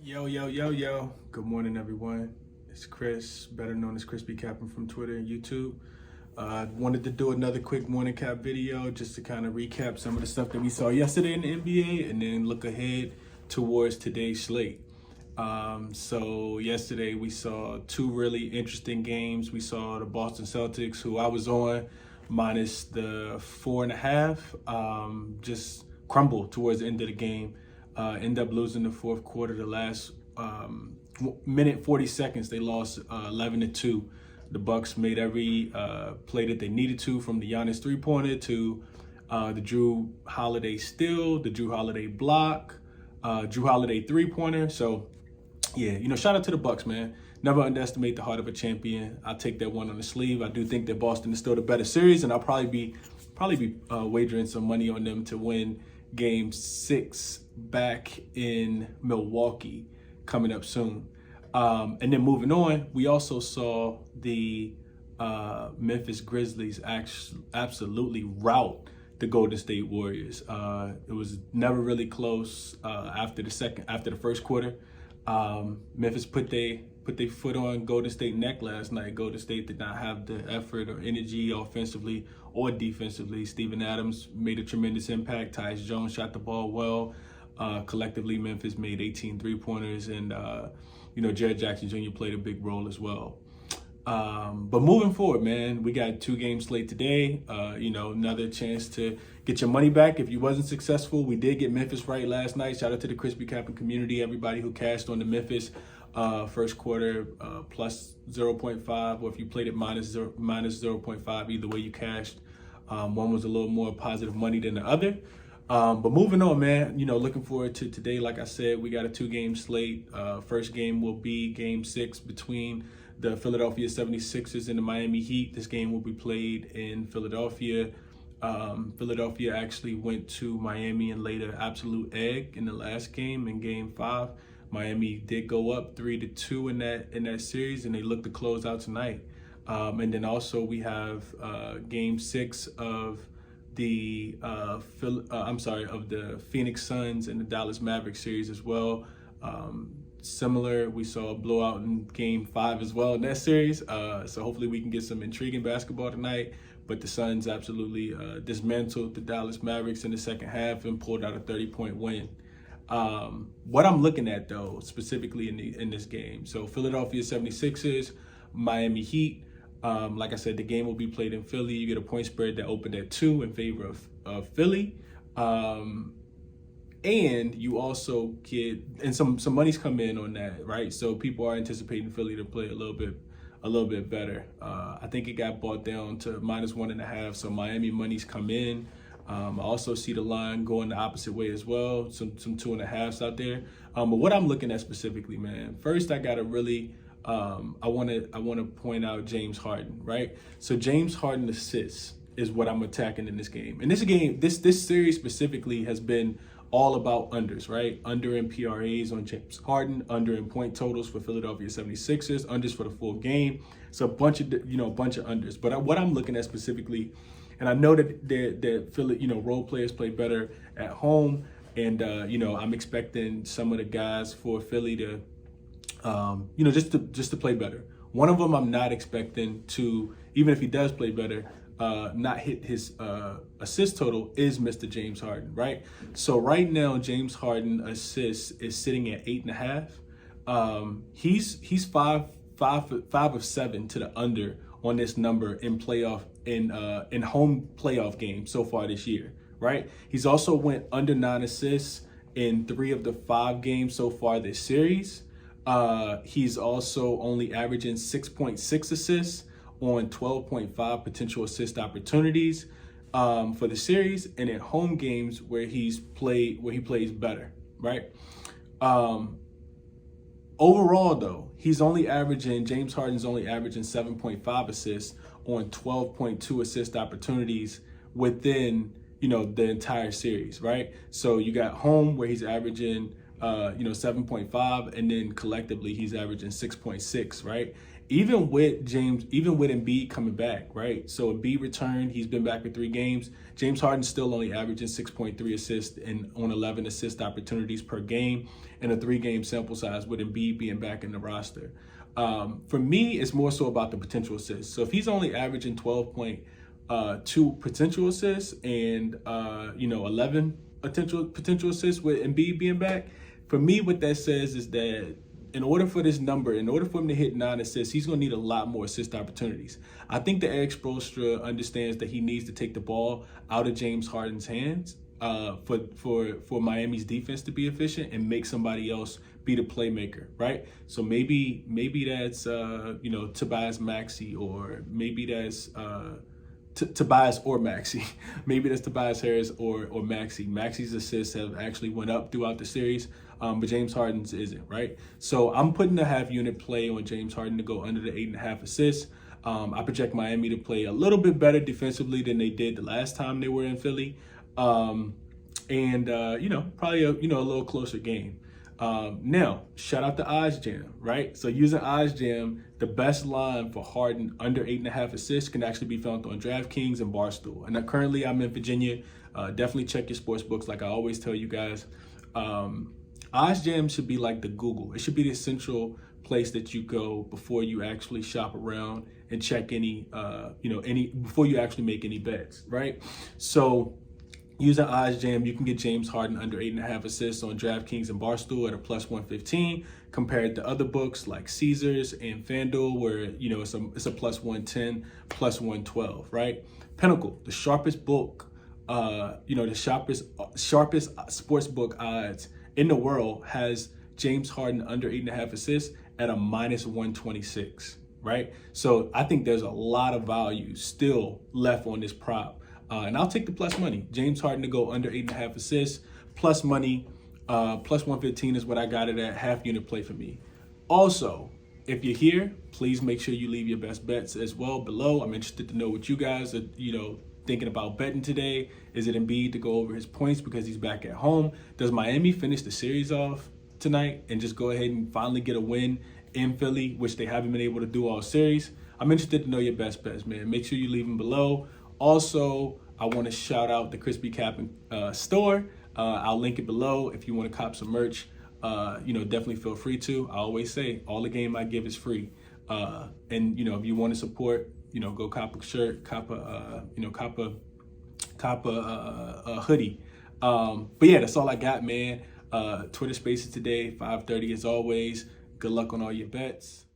Yo, yo, yo, yo. Good morning, everyone. It's Chris, better known as Crispy Capping from Twitter and YouTube. I wanted to do another quick morning cap video just to kind of recap some of the stuff that we saw yesterday in the NBA and then look ahead towards today's slate. So yesterday we saw two really interesting games. We saw the Boston Celtics, who I was on, minus the 4.5, just crumble towards the end of the game. End up losing the fourth quarter. The last minute 40 seconds, they lost 11-2. The Bucks made every play that they needed to, from the Giannis three-pointer to the Drew Holiday steal, the Drew Holiday block, Drew Holiday three-pointer. So yeah, shout out to the Bucks, man. Never underestimate the heart of a champion. I'll take that one on the sleeve. I do think that Boston is still the better series, and I'll probably be wagering some money on them to win Game 6 back in Milwaukee coming up soon. And then moving on, we also saw the Memphis Grizzlies absolutely rout the Golden State Warriors. It was never really close after the first quarter. Memphis put their foot on Golden State neck last night. Golden State did not have the effort or energy offensively or defensively. Steven Adams made a tremendous impact. Tyus Jones shot the ball well. Collectively, Memphis made 18 three-pointers, and Jared Jackson Jr. played a big role as well. But moving forward, man, we got 2 games slate today. Another chance to get your money back if you wasn't successful. We did get Memphis right last night. Shout out to the Crispy Capping community, everybody who cashed on the Memphis first quarter plus 0.5, or if you played it minus 0.5, either way you cashed. One was a little more positive money than the other. But moving on, man, looking forward to today. Like I said, we got a 2-game slate. First game will be Game 6 between the Philadelphia 76ers and the Miami Heat. This game will be played in Philadelphia. Philadelphia actually went to Miami and laid an absolute egg in the last game, in Game 5. Miami did go up 3-2 in that series, and they look to close out tonight. And then also we have Game 6 of the Phoenix Suns and the Dallas Mavericks series as well. Similar, we saw a blowout in Game 5 as well in that series. So hopefully we can get some intriguing basketball tonight. But the Suns absolutely dismantled the Dallas Mavericks in the second half and pulled out a 30-point win. What I'm looking at, though, specifically in this game, so Philadelphia 76ers, Miami Heat. Like I said, the game will be played in Philly. You get a point spread that opened at 2 in favor of Philly. And you also get, and some money's come in on that, right? So people are anticipating Philly to play a little bit better. I think it got bought down to -1.5, so Miami money's come in. I also see the line going the opposite way as well, some 2.5s out there. But what I'm looking at specifically, man, first I gotta really, I want to point out James Harden, right? So James Harden assists is what I'm attacking in this game. And this series specifically has been all about unders, right? Under in PRAs on James Harden, under in point totals for Philadelphia 76ers, unders for the full game. So a bunch of unders. But what I'm looking at specifically, and I know that Philly, role players play better at home, and I'm expecting some of the guys for Philly to just to play better. One of them I'm not expecting to, even if he does play better, not hit his assist total, is Mr. James Harden, right? So right now, James Harden assists is sitting at 8.5. He's 5 of 7 to the under on this number in home playoff games so far this year, right? He's also went under 9 assists in 3 of the 5 games so far this series. He's also only averaging 6.6 assists on 12.5 potential assist opportunities for the series, and in home games where he plays better, right? Overall, though, James Harden's only averaging 7.5 assists on 12.2 assist opportunities within the entire series, right? So you got home where he's averaging 7.5, and then collectively he's averaging 6.6, right? Even with Embiid coming back, right? So Embiid returned, he's been back for 3 games. James Harden's still only averaging 6.3 assists and on 11 assist opportunities per game in a 3-game sample size with Embiid being back in the roster. For me, it's more so about the potential assists. So if he's only averaging 12.2 potential assists and 11 potential assists with Embiid being back, for me, what that says is that in order for him to hit 9 assists, he's going to need a lot more assist opportunities. I think that Eric Spoelstra understands that he needs to take the ball out of James Harden's hands for Miami's defense to be efficient and make somebody else be the playmaker, right? So maybe that's Tobias Maxey, or maybe that's Tobias or Maxey. Maybe that's Tobias Harris or Maxey. Maxey's assists have actually went up throughout the series, but James Harden's isn't, right? So I'm putting a half unit play on James Harden to go under the 8.5 assists. I project Miami to play a little bit better defensively than they did the last time they were in Philly. Probably a little closer game. Now, shout out to OddsJam, right? So using OddsJam, the best line for Harden under 8.5 assists can actually be found on DraftKings and Barstool. And currently I'm in Virginia. Definitely check your sports books, like I always tell you guys. OddsJam should be like the Google. It should be the central place that you go before you actually shop around and check before you actually make any bets, right? So using OddsJam, you can get James Harden under 8.5 assists on DraftKings and Barstool at a +115, compared to other books like Caesars and FanDuel, where it's a +110, +112, right? Pinnacle, the sharpest book, the sharpest sports book odds in the world, has James Harden under 8.5 assists at a -126, right? So I think there's a lot of value still left on this prop. And I'll take the plus money. James Harden to go under 8.5 assists, plus money, +115 is what I got it at, half unit play for me. Also, if you're here, please make sure you leave your best bets as well below. I'm interested to know what you guys are, thinking about betting today. Is it Embiid to go over his points because he's back at home? Does Miami finish the series off tonight and just go ahead and finally get a win in Philly, which they haven't been able to do all series? I'm interested to know your best bets, man. Make sure you leave them below. Also, I want to shout out the Crispy Capp store. I'll link it below if you want to cop some merch. Definitely feel free to. I always say all the game I give is free. And if you want to support, go cop a shirt, cop a hoodie. But yeah, that's all I got, man. Twitter Spaces today, 5:30 as always. Good luck on all your bets.